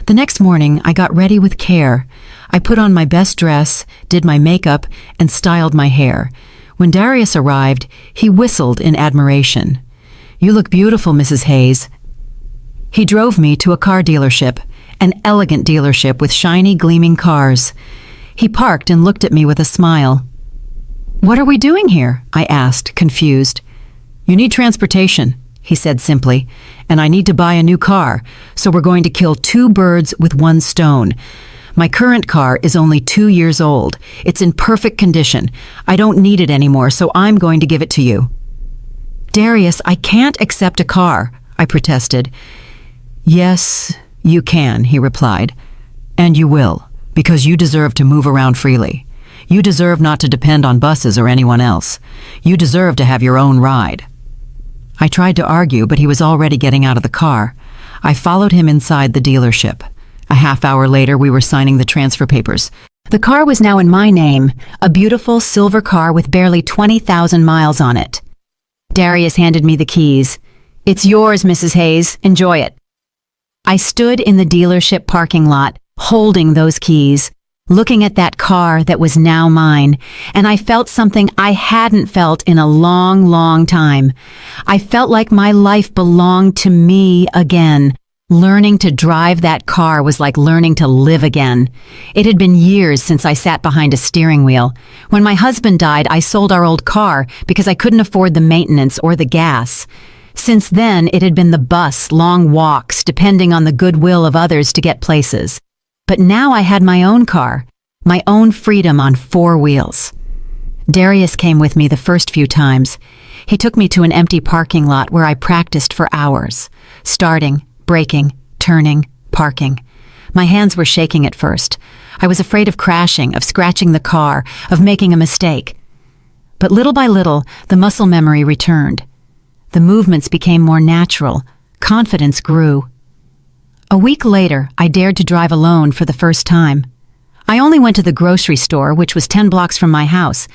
The next morning, I got ready with care. I put on my best dress, did my makeup, and styled my hair. When Darius arrived, he whistled in admiration. "You look beautiful, Mrs. Hayes." He drove me to a car dealership, an elegant dealership with shiny, gleaming cars. He parked and looked at me with a smile. "What are we doing here?" I asked, confused. "You need transportation," he said simply, "and I need to buy a new car, so we're going to kill 2 birds with 1 stone. My current car is only 2 years old. It's in perfect condition. I don't need it anymore, so I'm going to give it to you." "Darius, I can't accept a car," I protested. "Yes, you can," he replied. "And you will, because you deserve to move around freely. You deserve not to depend on buses or anyone else. You deserve to have your own ride." I tried to argue, but he was already getting out of the car. I followed him inside the dealership. A half hour later, we were signing the transfer papers. The car was now in my name, a beautiful silver car with barely 20,000 miles on it. Darius handed me the keys. "It's yours, Mrs. Hayes. Enjoy it." I stood in the dealership parking lot, holding those keys, looking at that car that was now mine, and I felt something I hadn't felt in a long, long time. I felt like my life belonged to me again. Learning to drive that car was like learning to live again. It had been years since I sat behind a steering wheel. When my husband died, I sold our old car because I couldn't afford the maintenance or the gas. Since then, it had been the bus, long walks, depending on the goodwill of others to get places. But now I had my own car, my own freedom on 4 wheels. Darius came with me the first few times. He took me to an empty parking lot where I practiced for hours, starting, braking, turning, parking. My hands were shaking at first. I was afraid of crashing, of scratching the car, of making a mistake. But little by little, the muscle memory returned. The movements became more natural. Confidence grew. A week later, I dared to drive alone for the first time. I only went to the grocery store, which was 10 blocks from my house,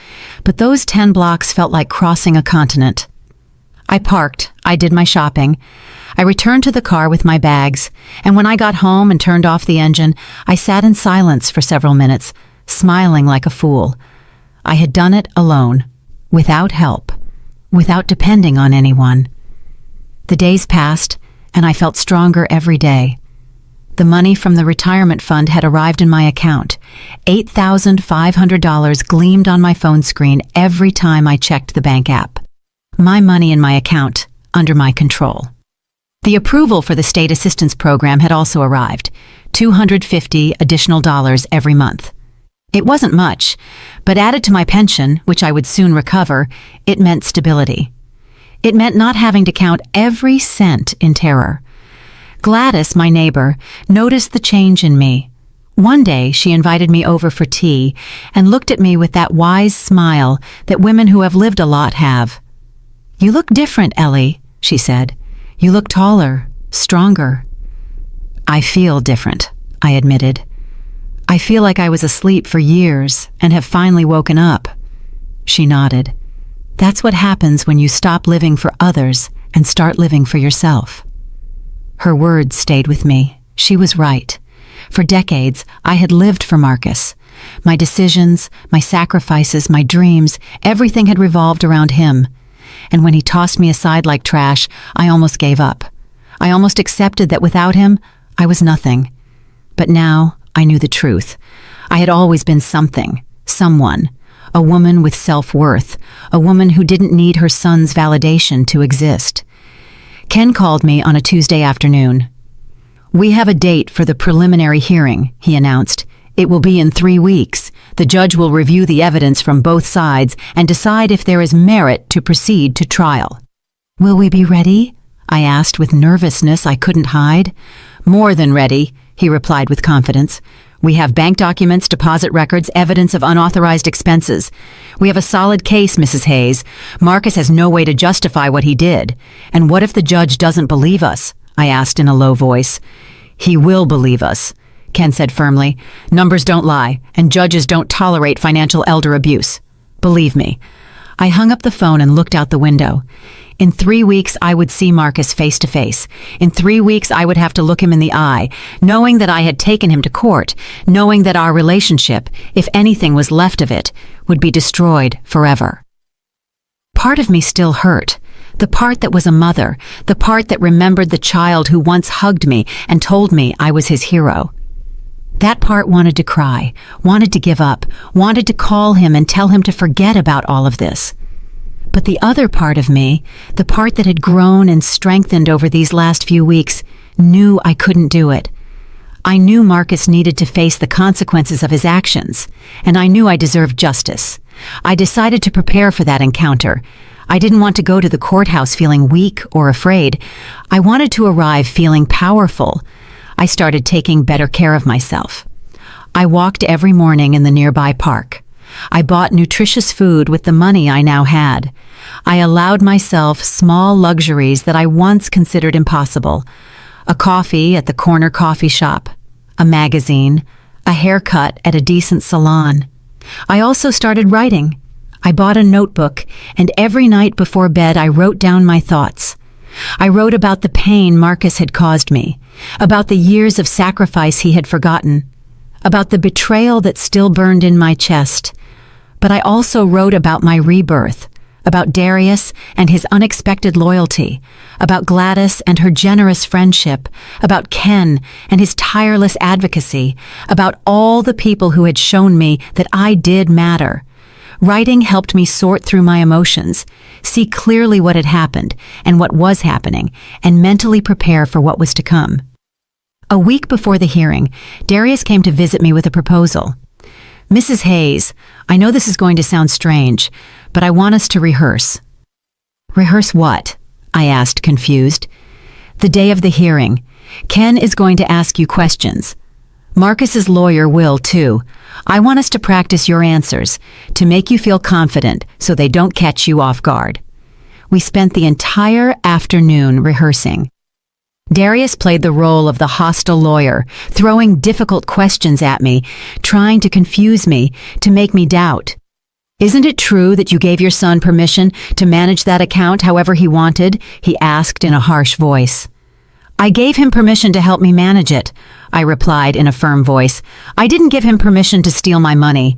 but those 10 blocks felt like crossing a continent. I parked, I did my shopping. I returned to the car with my bags, and when I got home and turned off the engine, I sat in silence for several minutes, smiling like a fool. I had done it alone, without help, without depending on anyone. The days passed, and I felt stronger every day. The money from the retirement fund had arrived in my account. $8,500 gleamed on my phone screen every time I checked the bank app. My money in my account, under my control. The approval for the state assistance program had also arrived, $250 additional every month. It wasn't much, but added to my pension, which I would soon recover, it meant stability. It meant not having to count every cent in terror. Gladys, my neighbor, noticed the change in me. One day, she invited me over for tea and looked at me with that wise smile that women who have lived a lot have. "You look different, Ellie," she said. "You look taller, stronger." "I feel different," I admitted. "I feel like I was asleep for years and have finally woken up." She nodded. "That's what happens when you stop living for others and start living for yourself." Her words stayed with me. She was right. For decades, I had lived for Marcus. My decisions, my sacrifices, my dreams, everything had revolved around him. And when he tossed me aside like trash, I almost gave up. I almost accepted that without him, I was nothing. But now, I knew the truth. I had always been something, someone, a woman with self-worth, a woman who didn't need her son's validation to exist. Ken called me on a Tuesday afternoon. "We have a date for the preliminary hearing," he announced. "It will be in 3 weeks. The judge will review the evidence from both sides and decide if there is merit to proceed to trial." "Will we be ready?" I asked with nervousness I couldn't hide. "More than ready," he replied with confidence. "We have bank documents, deposit records, evidence of unauthorized expenses. We have a solid case, Mrs. Hayes. Marcus has no way to justify what he did. And what if the judge doesn't believe us?" I asked in a low voice. "He will believe us," Ken said firmly. "Numbers don't lie, and judges don't tolerate financial elder abuse. Believe me." I hung up the phone and looked out the window. In 3 weeks, I would see Marcus face to face. In 3 weeks, I would have to look him in the eye, knowing that I had taken him to court, knowing that our relationship, if anything was left of it, would be destroyed forever. Part of me still hurt. The part that was a mother, the part that remembered the child who once hugged me and told me I was his hero. That part wanted to cry, wanted to give up, wanted to call him and tell him to forget about all of this. But the other part of me, the part that had grown and strengthened over these last few weeks, knew I couldn't do it. I knew Marcus needed to face the consequences of his actions, and I knew I deserved justice. I decided to prepare for that encounter. I didn't want to go to the courthouse feeling weak or afraid. I wanted to arrive feeling powerful. I started taking better care of myself. I walked every morning in the nearby park. I bought nutritious food with the money I now had. I allowed myself small luxuries that I once considered impossible. A coffee at the corner coffee shop, a magazine, a haircut at a decent salon. I also started writing. I bought a notebook, and every night before bed I wrote down my thoughts. I wrote about the pain Marcus had caused me, about the years of sacrifice he had forgotten, about the betrayal that still burned in my chest. But I also wrote about my rebirth, about Darius and his unexpected loyalty, about Gladys and her generous friendship, about Ken and his tireless advocacy, about all the people who had shown me that I did matter. Writing helped me sort through my emotions, see clearly what had happened and what was happening, and mentally prepare for what was to come. A week before the hearing, Darius came to visit me with a proposal. "Mrs. Hayes, I know this is going to sound strange, but I want us to rehearse." "Rehearse what?" I asked, confused. "The day of the hearing. Ken is going to ask you questions. Marcus's lawyer will, too. I want us to practice your answers, to make you feel confident so they don't catch you off guard." We spent the entire afternoon rehearsing. Darius played the role of the hostile lawyer, throwing difficult questions at me, trying to confuse me, to make me doubt. "Isn't it true that you gave your son permission to manage that account however he wanted?" he asked in a harsh voice. "I gave him permission to help me manage it," I replied in a firm voice. "I didn't give him permission to steal my money."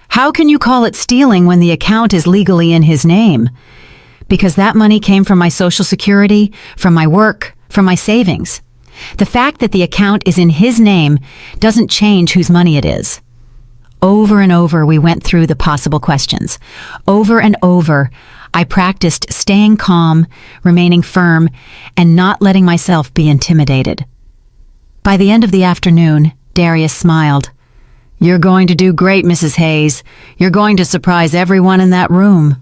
"How can you call it stealing when the account is legally in his name?" "Because that money came from my Social Security, from my work, from my savings. The fact that the account is in his name doesn't change whose money it is." Over and over we went through the possible questions. Over and over, I practiced staying calm, remaining firm, and not letting myself be intimidated. By the end of the afternoon, Darius smiled. "You're going to do great, Mrs. Hayes. You're going to surprise everyone in that room."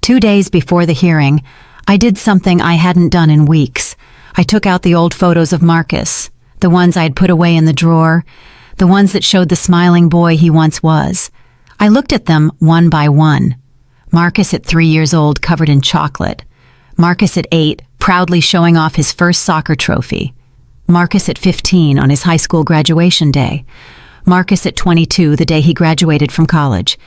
2 days before the hearing, I did something I hadn't done in weeks. I took out the old photos of Marcus, the ones I had put away in the drawer, the ones that showed the smiling boy he once was. I looked at them one by one. Marcus at 3 years old, covered in chocolate. Marcus at 8, proudly showing off his first soccer trophy. Marcus at 15 on his high school graduation day. Marcus at 22, the day he graduated from college.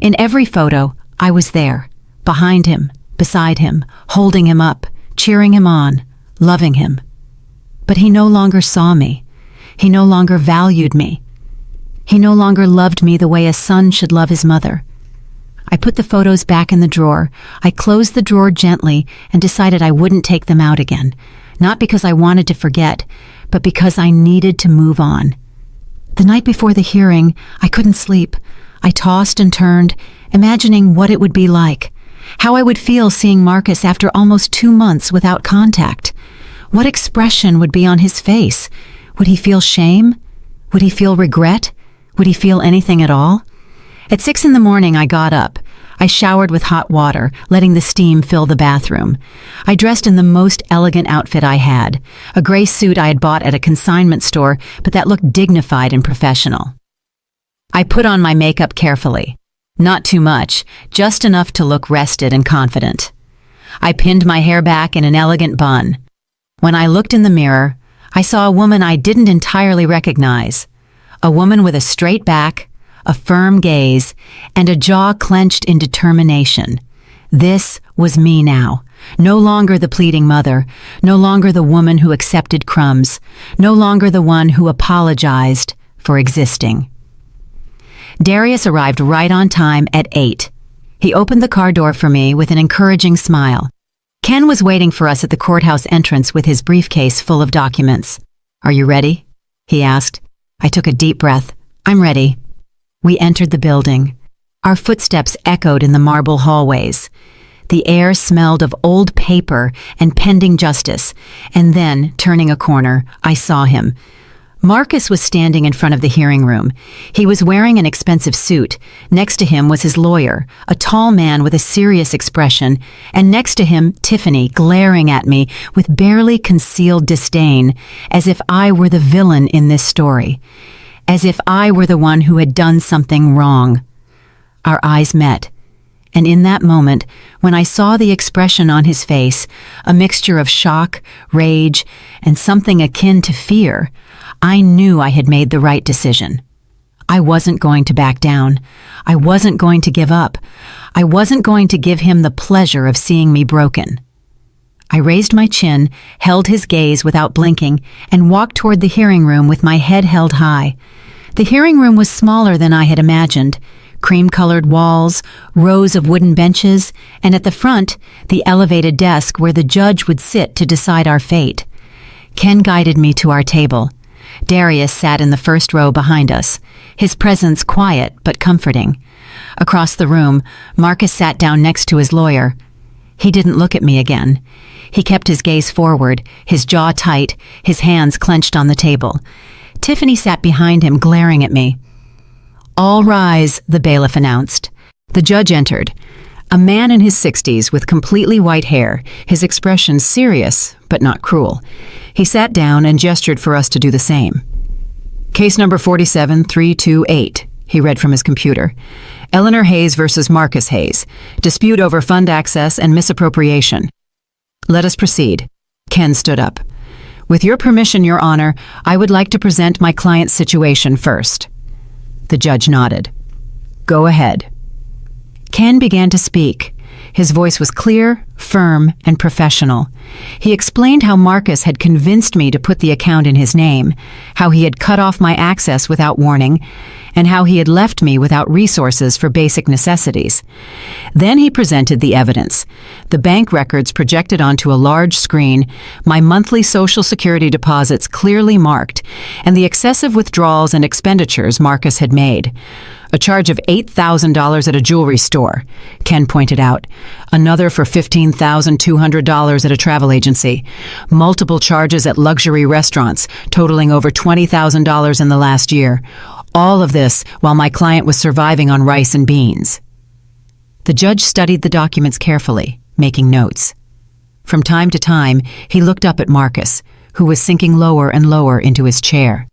In every photo, I was there, behind him, beside him, holding him up, cheering him on, loving him. But he no longer saw me. He no longer valued me. He no longer loved me the way a son should love his mother. I put the photos back in the drawer. I closed the drawer gently and decided I wouldn't take them out again, not because I wanted to forget, but because I needed to move on. The night before the hearing, I couldn't sleep. I tossed and turned, imagining what it would be like, how I would feel seeing Marcus after almost 2 months without contact. What expression would be on his face? Would he feel shame? Would he feel regret? Would he feel anything at all? At 6 in the morning, I got up. I showered with hot water, letting the steam fill the bathroom. I dressed in the most elegant outfit I had, a gray suit I had bought at a consignment store, but that looked dignified and professional. I put on my makeup carefully. Not too much, just enough to look rested and confident. I pinned my hair back in an elegant bun. When I looked in the mirror, I saw a woman I didn't entirely recognize. A woman with a straight back, a firm gaze, and a jaw clenched in determination. This was me now. No longer the pleading mother, no longer the woman who accepted crumbs, no longer the one who apologized for existing. Darius arrived right on time at 8. He opened the car door for me with an encouraging smile. Ken was waiting for us at the courthouse entrance with his briefcase full of documents. "Are you ready?" he asked. I took a deep breath. "I'm ready." We entered the building. Our footsteps echoed in the marble hallways. The air smelled of old paper and pending justice, and then, turning a corner, I saw him. Marcus was standing in front of the hearing room. He was wearing an expensive suit. Next to him was his lawyer, a tall man with a serious expression, and next to him, Tiffany, glaring at me with barely concealed disdain, as if I were the villain in this story, as if I were the one who had done something wrong. Our eyes met, and in that moment, when I saw the expression on his face, a mixture of shock, rage, and something akin to fear, I knew I had made the right decision. I wasn't going to back down. I wasn't going to give up. I wasn't going to give him the pleasure of seeing me broken. I raised my chin, held his gaze without blinking, and walked toward the hearing room with my head held high. The hearing room was smaller than I had imagined. Cream-colored walls, rows of wooden benches, and at the front, the elevated desk where the judge would sit to decide our fate. Ken guided me to our table. Darius sat in the first row behind us, his presence quiet but comforting. Across the room, Marcus sat down next to his lawyer. He didn't look at me again. He kept his gaze forward, his jaw tight, his hands clenched on the table. Tiffany sat behind him, glaring at me. "All rise," the bailiff announced. The judge entered. A man in his 60s with completely white hair, his expression serious but not cruel. He sat down and gestured for us to do the same. "Case number 47328, he read from his computer. Eleanor Hayes versus Marcus Hayes. Dispute over fund access and misappropriation. Let us proceed." Ken stood up. "With your permission, Your Honor, I would like to present my client's situation first." The judge nodded. "Go ahead." Ken began to speak. His voice was clear, firm, and professional. He explained how Marcus had convinced me to put the account in his name, how he had cut off my access without warning, and how he had left me without resources for basic necessities. Then he presented the evidence. The bank records projected onto a large screen, my monthly Social Security deposits clearly marked, and the excessive withdrawals and expenditures Marcus had made. "A charge of $8,000 at a jewelry store," Ken pointed out. "Another for $15,200 at a travel agency. Multiple charges at luxury restaurants, totaling over $20,000 in the last year. All of this while my client was surviving on rice and beans." The judge studied the documents carefully, making notes. From time to time, he looked up at Marcus, who was sinking lower and lower into his chair.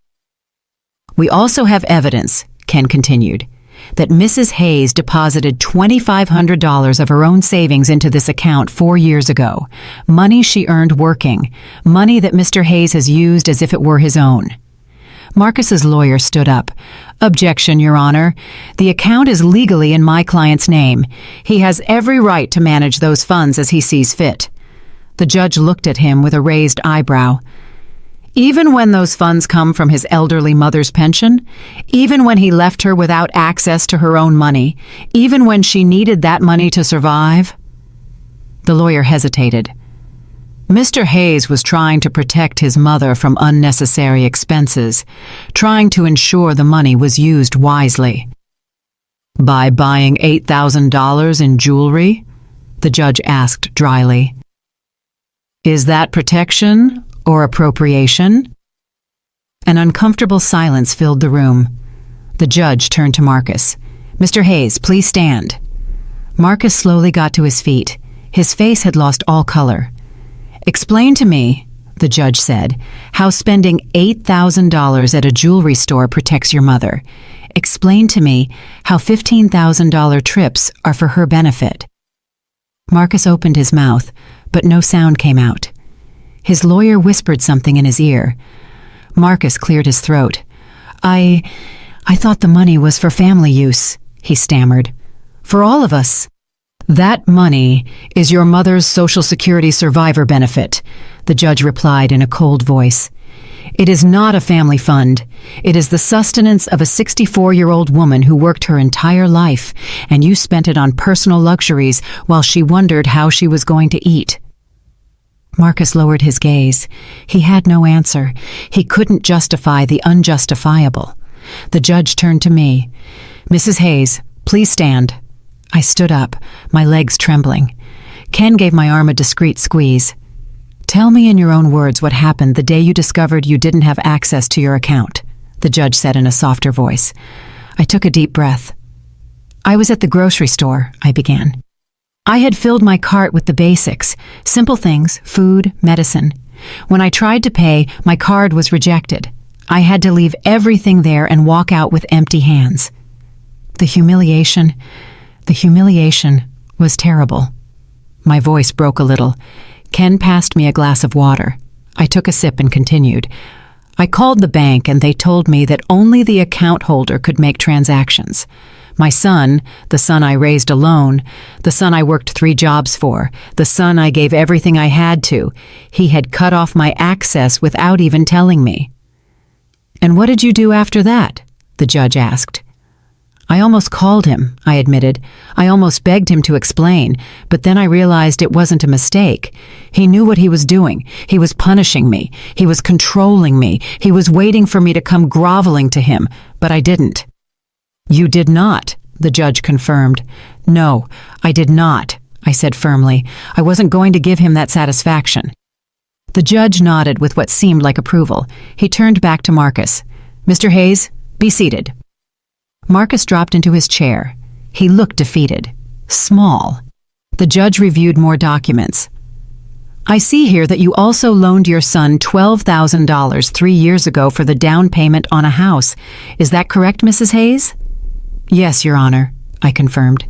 "We also have evidence," Ken continued, "that Mrs. Hayes deposited $2,500 of her own savings into this account 4 years ago, money she earned working, money that Mr. Hayes has used as if it were his own." Marcus's lawyer stood up. "Objection, Your Honor. The account is legally in my client's name. He has every right to manage those funds as he sees fit." The judge looked at him with a raised eyebrow. "Even when those funds come from his elderly mother's pension? Even when he left her without access to her own money? Even when she needed that money to survive?" The lawyer hesitated. Mr. Hayes was trying to protect his mother from unnecessary expenses, trying to ensure the money was used wisely. "By buying $8,000 in jewelry?" the judge asked dryly. "Is that protection or appropriation?" An uncomfortable silence filled the room. The judge turned to Marcus. "Mr. Hayes, please stand." Marcus slowly got to his feet. His face had lost all color. "Explain to me," the judge said, "how spending $8,000 at a jewelry store protects your mother. Explain to me how $15,000 trips are for her benefit." Marcus opened his mouth, but no sound came out. His lawyer whispered something in his ear. Marcus cleared his throat. I thought the money was for family use," he stammered. "For all of us." "That money is your mother's Social Security survivor benefit," the judge replied in a cold voice. "It is not a family fund. It is the sustenance of a 64-year-old woman who worked her entire life, and you spent it on personal luxuries while she wondered how she was going to eat." Marcus lowered his gaze. He had no answer. He couldn't justify the unjustifiable. The judge turned to me. "Mrs. Hayes, please stand." I stood up, my legs trembling. Ken gave my arm a discreet squeeze. "Tell me in your own words what happened the day you discovered you didn't have access to your account," the judge said in a softer voice. I took a deep breath. "I was at the grocery store," I began. "I had filled my cart with the basics, simple things, food, medicine. When I tried to pay, my card was rejected. I had to leave everything there and walk out with empty hands. The humiliation was terrible." My voice broke a little. Ken passed me a glass of water. I took a sip and continued. "I called the bank and they told me that only the account holder could make transactions. My son, the son I raised alone, the son I worked 3 jobs for, the son I gave everything I had to, he had cut off my access without even telling me." "And what did you do after that?" the judge asked. "I almost called him," I admitted. "I almost begged him to explain, but then I realized it wasn't a mistake. He knew what he was doing. He was punishing me. He was controlling me. He was waiting for me to come groveling to him, but I didn't." "You did not," the judge confirmed. "No, I did not," I said firmly. "I wasn't going to give him that satisfaction." The judge nodded with what seemed like approval. He turned back to Marcus. "Mr. Hayes, be seated." Marcus dropped into his chair. He looked defeated. Small. The judge reviewed more documents. "I see here that you also loaned your son $12,000 3 years ago for the down payment on a house. Is that correct, Mrs. Hayes?" "Yes, Your Honor," I confirmed.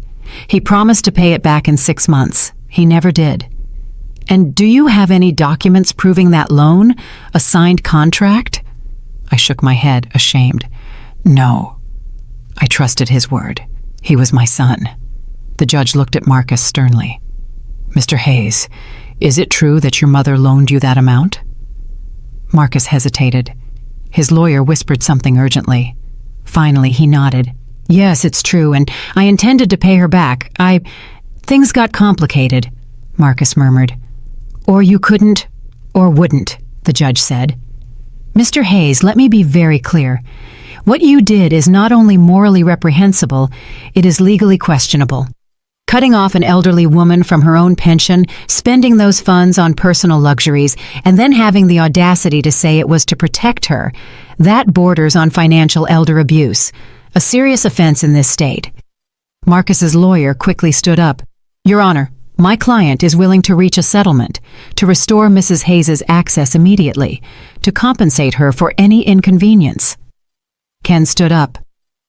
"He promised to pay it back in 6 months. He never did." "And do you have any documents proving that loan? A signed contract?" I shook my head, ashamed. "No." I trusted his word. He was my son. The judge looked at Marcus sternly. "Mr. Hayes, is it true that your mother loaned you that amount?" Marcus hesitated. His lawyer whispered something urgently. Finally, he nodded. "Yes, it's true, and I intended to pay her back. Things got complicated," Marcus murmured. "Or you couldn't, or wouldn't," the judge said. "Mr. Hayes, let me be very clear. What you did is not only morally reprehensible, it is legally questionable. Cutting off an elderly woman from her own pension, spending those funds on personal luxuries, and then having the audacity to say it was to protect her, that borders on financial elder abuse, a serious offense in this state." Marcus's lawyer quickly stood up. Your Honor, my client is willing to reach a settlement to restore Mrs. Hayes's access immediately, to compensate her for any inconvenience. Ken stood up.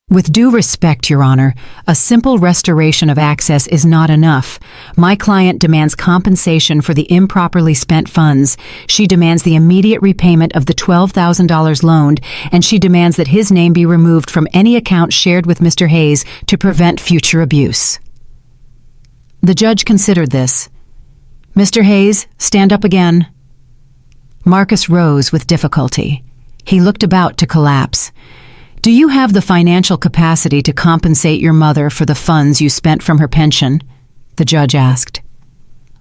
With due respect, Your Honor, a simple restoration of access is not enough. My client demands compensation for the improperly spent funds. She demands the immediate repayment of the $12,000 loaned, and she demands that his name be removed from any account shared with Mr. Hayes to prevent future abuse. The judge considered this. Mr. Hayes, stand up again. Marcus rose with difficulty. He looked about to collapse. Do you have the financial capacity to compensate your mother for the funds you spent from her pension? The judge asked.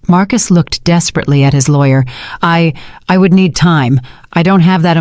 Marcus looked desperately at his lawyer. I would need time. I don't have that